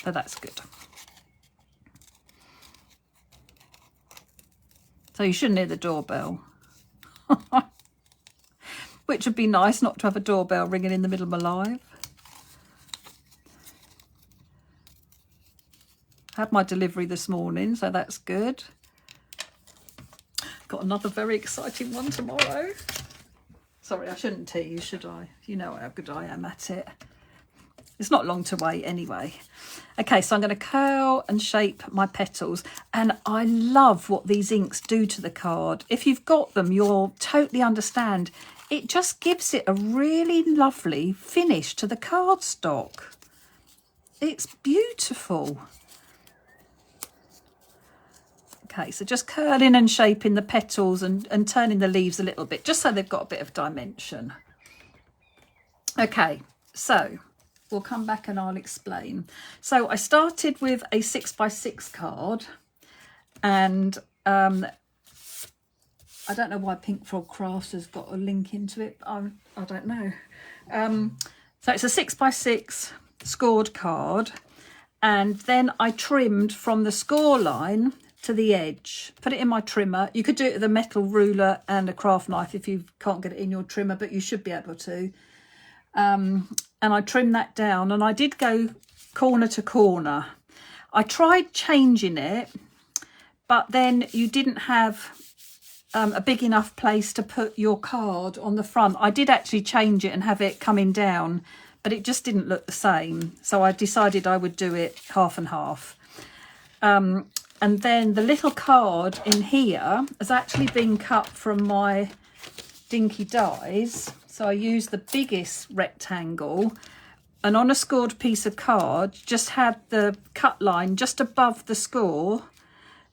So that's good. So you shouldn't hear the doorbell. Which would be nice, not to have a doorbell ringing in the middle of my life. Had my delivery this morning, so that's good. Got another very exciting one tomorrow. Sorry, I shouldn't tease, should I? You know how good I am at it. It's not long to wait anyway. Okay, so I'm going to curl and shape my petals. And I love what these inks do to the card. If you've got them, you'll totally understand. It just gives it a really lovely finish to the cardstock. It's beautiful. Okay, so just curling and shaping the petals and turning the leaves a little bit, just so they've got a bit of dimension. Okay, so we'll come back and I'll explain. So I started with a 6x6 card, and I don't know why Pink Frog Crafts has got a link into it. I don't know. So it's a 6x6 scored card, and then I trimmed from the score line to the edge. Put it in my trimmer. You could do it with a metal ruler and a craft knife if you can't get it in your trimmer, but you should be able to. And I trimmed that down, and I did go corner to corner. I tried changing it, but then you didn't have a big enough place to put your card on the front. I did actually change it and have it coming down, but it just didn't look the same. So I decided I would do it half and half. And then the little card in here has actually been cut from my dinky dies. So I used the biggest rectangle, and on a scored piece of card, just had the cut line just above the score.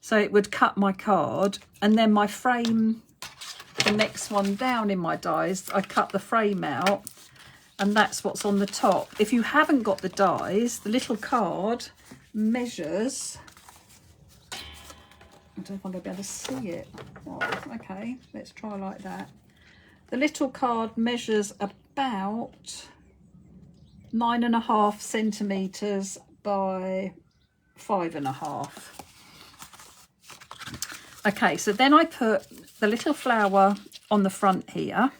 So it would cut my card, and then my frame, the next one down in my dies, I cut the frame out, and that's what's on the top. If you haven't got the dies, the little card measures, I don't know if I'm going to be able to see it. Oh, okay, let's try like that. The little card measures about 9.5 centimetres by 5.5. Okay, so then I put the little flower on the front here,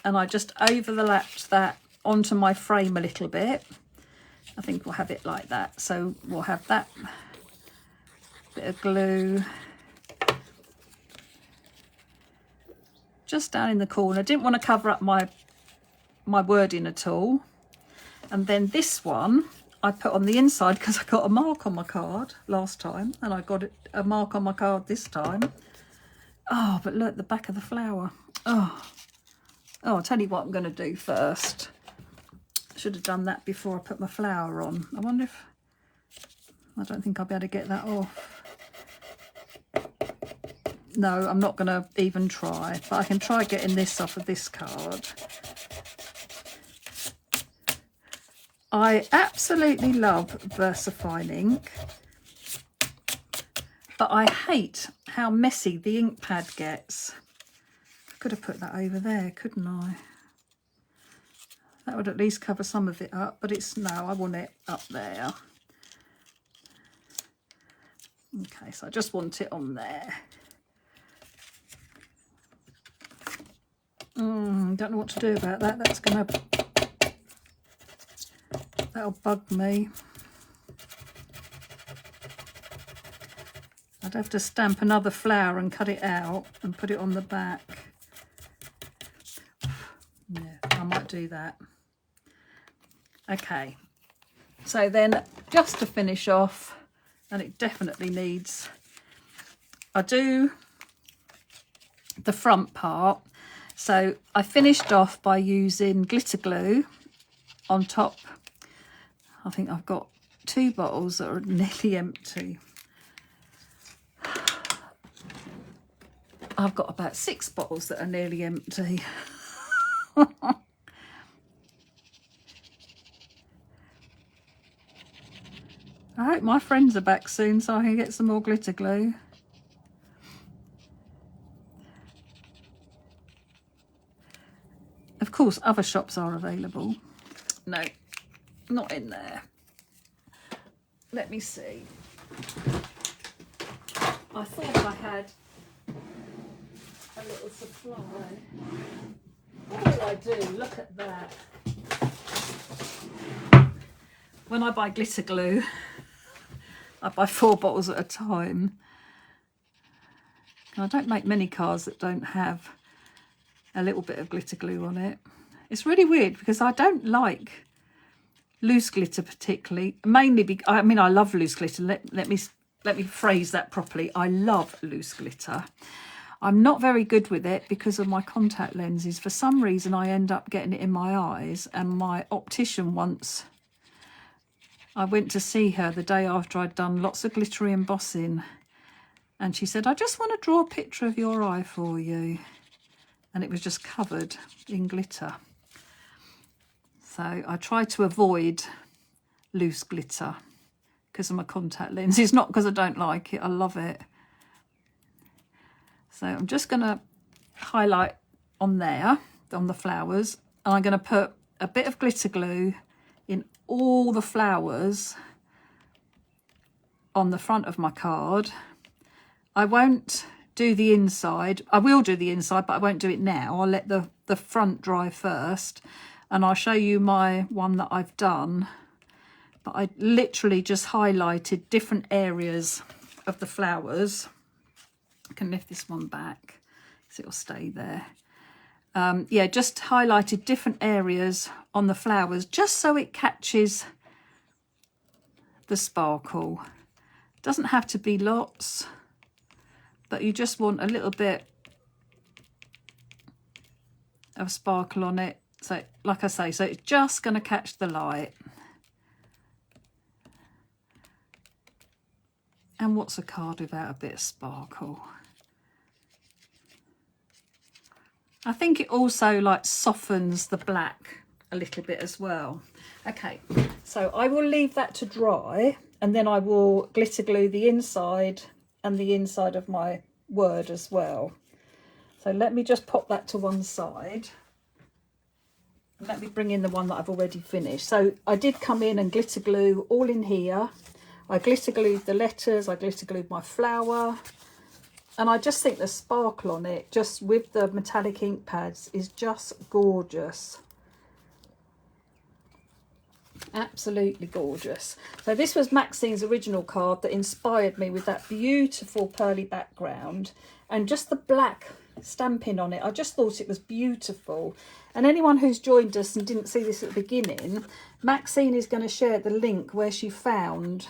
and I just overlapped that onto my frame a little bit. I think we'll have it like that. So we'll have that bit of glue just down in the corner. Didn't want to cover up my wording at all. And then this one I put on the inside because I got a mark on my card last time, and I got a mark on my card this time. Oh, but look, the back of the flower. Oh, I'll tell you what I'm going to do first. I should have done that before I put my flower on. I wonder if, I don't think I'll be able to get that off. No, I'm not going to even try, but I can try getting this off of this card. I absolutely love VersaFine ink, but I hate how messy the ink pad gets. I could have put that over there, couldn't I? That would at least cover some of it up, but it's, no, I want it up there. Okay, so I just want it on there. Don't know what to do about that. That'll bug me. I'd have to stamp another flower and cut it out and put it on the back. Yeah, I might do that. Okay, so then just to finish off, and it definitely needs, I do the front part. So I finished off by using glitter glue on top. I think I've got 2 bottles that are nearly empty. I've got about 6 bottles that are nearly empty. I hope my friends are back soon so I can get some more glitter glue. Of course, other shops are available. No, not in there. Let me see. I thought I had a little supply. What do I do? Look at that. When I buy glitter glue, I buy 4 bottles at a time. I don't make many cards that don't have a little bit of glitter glue on it. It's really weird because I don't like loose glitter particularly, mainly I mean I love loose glitter. Let me phrase that properly. I love loose glitter. I'm not very good with it because of my contact lenses. For some reason I end up getting it in my eyes, and my optician once, I went to see her the day after I'd done lots of glittery embossing, and she said, I just want to draw a picture of your eye for you. And it was just covered in glitter. So I try to avoid loose glitter because of my contact lenses, not because I don't like it, I love it. So I'm just going to highlight on there, on the flowers, and I'm going to put a bit of glitter glue in all the flowers on the front of my card. I won't do the inside. I will do the inside, but I won't do it now. I'll let the front dry first, and I'll show you my one that I've done. But I literally just highlighted different areas of the flowers. I can lift this one back because it'll stay there. Yeah, just highlighted different areas on the flowers just so it catches the sparkle. Doesn't have to be lots, but you just want a little bit of sparkle on it. So like I say, so it's just going to catch the light. And what's a card without a bit of sparkle? I think it also like softens the black a little bit as well. Okay, so I will leave that to dry, and then I will glitter glue the inside and the inside of my word as well. So let me just pop that to one side. Let me bring in the one that I've already finished. So I did come in and glitter glue all in here. I glitter glued the letters, I glitter glued my flower, and I just think the sparkle on it, just with the metallic ink pads, is just gorgeous. Absolutely gorgeous. So this was Maxine's original card that inspired me with that beautiful pearly background and just the black stamping on it. I just thought it was beautiful. And anyone who's joined us and didn't see this at the beginning, Maxine is going to share the link where she found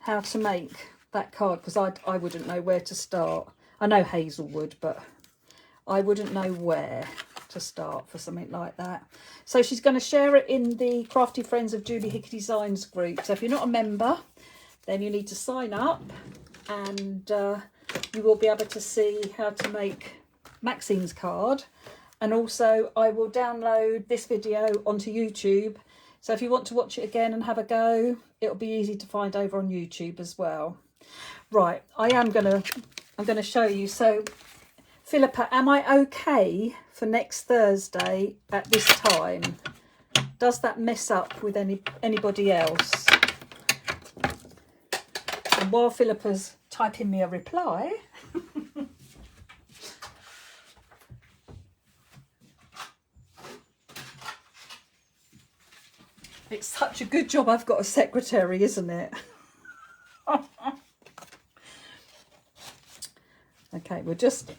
how to make that card, because I wouldn't know where to start. I know Hazel would, but I wouldn't know where to start for something like that. So she's going to share it in the Crafty Friends of Julie Hickey Designs group. So if you're not a member, then you need to sign up, and you will be able to see how to make Maxine's card. And also I will download this video onto YouTube, so if you want to watch it again and have a go, it'll be easy to find over on YouTube as well. Right, I'm gonna show you. So Philippa, am I okay for next Thursday at this time? Does that mess up with anybody else? And while Philippa's typing me a reply, it's such a good job I've got a secretary, isn't it? Okay,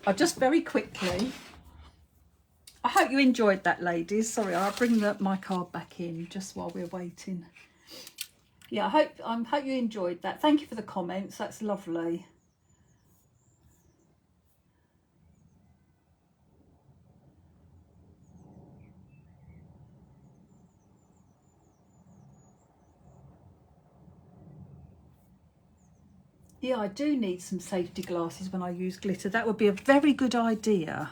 I just very quickly, I hope you enjoyed that, ladies. Sorry, I'll bring my card back in just while we're waiting. Yeah, I hope you enjoyed that. Thank you for the comments, that's lovely. Yeah, I do need some safety glasses when I use glitter. That would be a very good idea.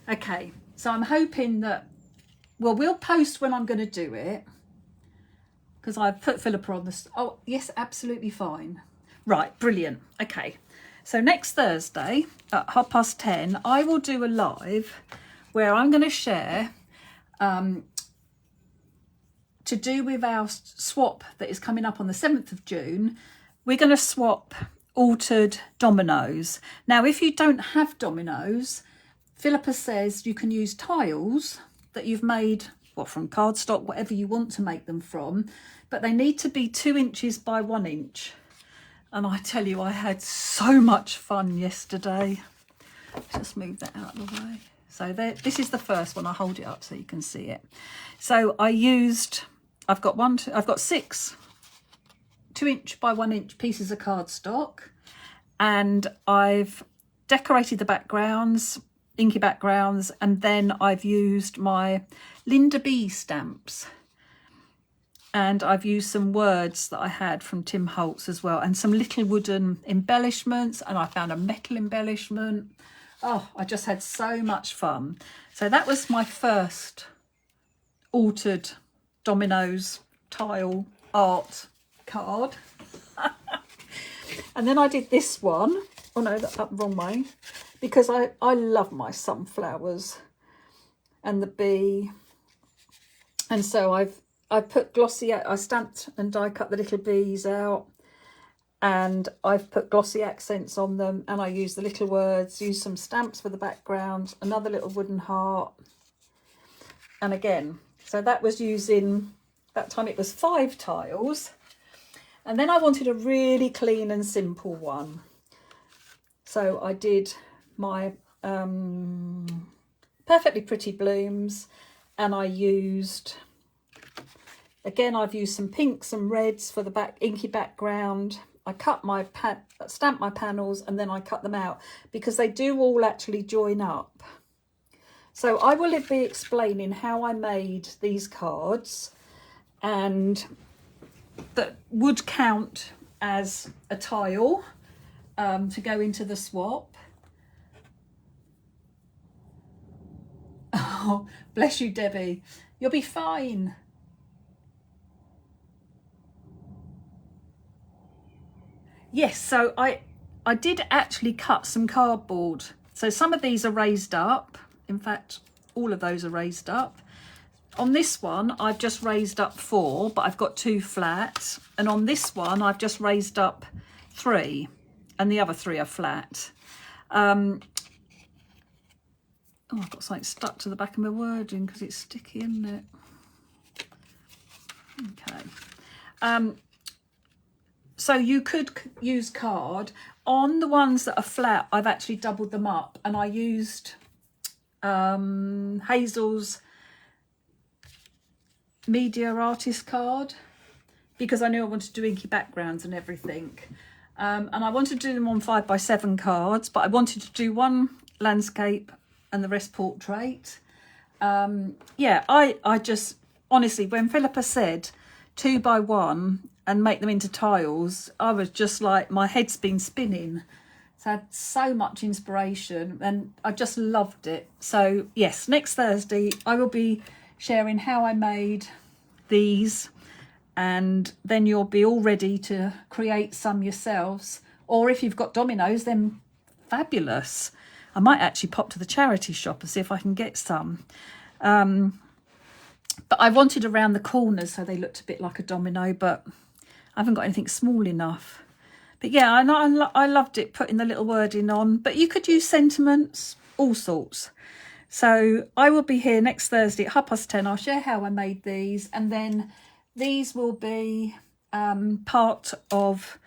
Okay, so I'm hoping that, well, we'll post when I'm going to do it, because I've put Philippa on this. Oh, yes, absolutely fine. Right, brilliant. Okay, so next Thursday at 10:30, I will do a live where I'm going to share to do with our swap that is coming up on the 7th of June. We're going to swap altered dominoes. Now, if you don't have dominoes, Philippa says you can use tiles that you've made, from cardstock, whatever you want to make them from, but they need to be 2 inches by 1 inch. And I tell you, I had so much fun yesterday. Just move that out of the way. So this is the first one. I'll hold it up so you can see it. So I've got 6 2-inch by 1 inch pieces of cardstock, and I've decorated the backgrounds, inky backgrounds, and then I've used my Linda B stamps, and I've used some words that I had from Tim Holtz as well, and some little wooden embellishments, and I found a metal embellishment. Oh, I just had so much fun. So that was my first altered dominoes tile art card. And then I did this one. Oh no, that's up the wrong way, because I love my sunflowers and the bee And so I've put glossy, I stamped and die cut the little bees out, and I've put glossy accents on them, and I use the little words, use some stamps for the background, another little wooden heart. And again, so that was using, that time it was 5 tiles. And then I wanted a really clean and simple one. So I did my Perfectly Pretty Blooms, and I used, again, I've used some pinks and reds for the inky background. I cut my stamped my panels, and then I cut them out because they do all actually join up. So I will be explaining how I made these cards, and that would count as a tile to go into the swap. Oh, bless you, Debbie. You'll be fine. Yes, so I did actually cut some cardboard. So some of these are raised up. In fact, all of those are raised up. On this one, I've just raised up 4, but I've got 2 flat. And on this one, I've just raised up 3, and the other 3 are flat. Oh, I've got something stuck to the back of my wording because it's sticky, isn't it? Okay. So you could use card. On the ones that are flat, I've actually doubled them up, and I used Hazel's Media Artist card because I knew I wanted to do inky backgrounds and everything. And I wanted to do them on 5x7 cards, but I wanted to do one landscape and the rest portrait. Yeah, I just, honestly, when Philippa said 2x1 and make them into tiles, I was just like, my head's been spinning. So I had so much inspiration and I just loved it. So yes, next Thursday I will be sharing how I made these, and then you'll be all ready to create some yourselves. Or if you've got dominoes, then fabulous. I might actually pop to the charity shop and see if I can get some. But I wanted around the corners so they looked a bit like a domino, but I haven't got anything small enough. But yeah, I loved it, putting the little wording on. But you could use sentiments, all sorts. So I will be here next Thursday at 10:30. I'll share how I made these, and then these will be part of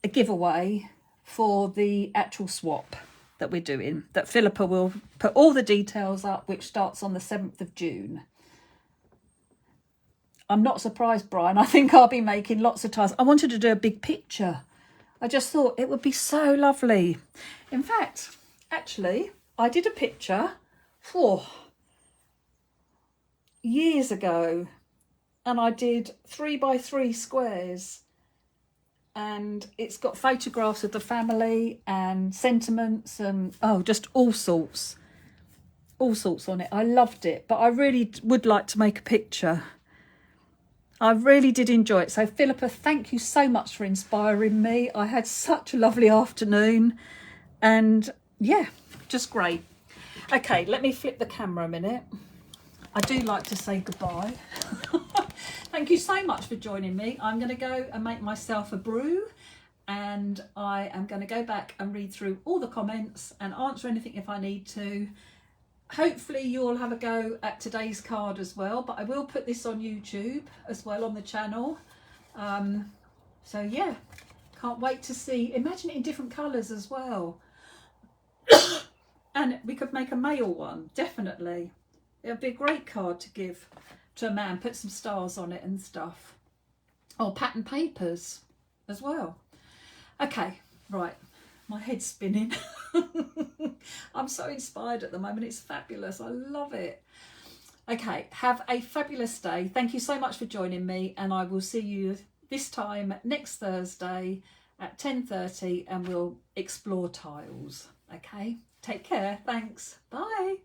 a giveaway for the actual swap that we're doing, that Philippa will put all the details up, which starts on the 7th of June. I'm not surprised, Brian. I think I'll be making lots of tiles. I wanted to do a big picture. I just thought it would be so lovely. In fact, actually, I did a picture years ago, and I did 3x3 squares, and it's got photographs of the family and sentiments and just all sorts on it. I loved it, but I really would like to make a picture. I really did enjoy it. So Philippa, thank you so much for inspiring me. I had such a lovely afternoon, and yeah, just great. Okay, let me flip the camera a minute. I do like to say goodbye. Thank you so much for joining me. I'm going to go and make myself a brew, and I am going to go back and read through all the comments and answer anything if I need to. Hopefully you'll have a go at today's card as well, but I will put this on YouTube as well on the channel. So yeah, can't wait to see. Imagine it in different colours as well. And we could make a male one, definitely. It would be a great card to give to a man, put some stars on it and stuff. Or pattern papers as well. Okay, right, my head's spinning. I'm so inspired at the moment, it's fabulous, I love it. Okay, have a fabulous day. Thank you so much for joining me, and I will see you this time next Thursday at 10:30, and we'll explore tiles. Okay, take care, thanks, bye.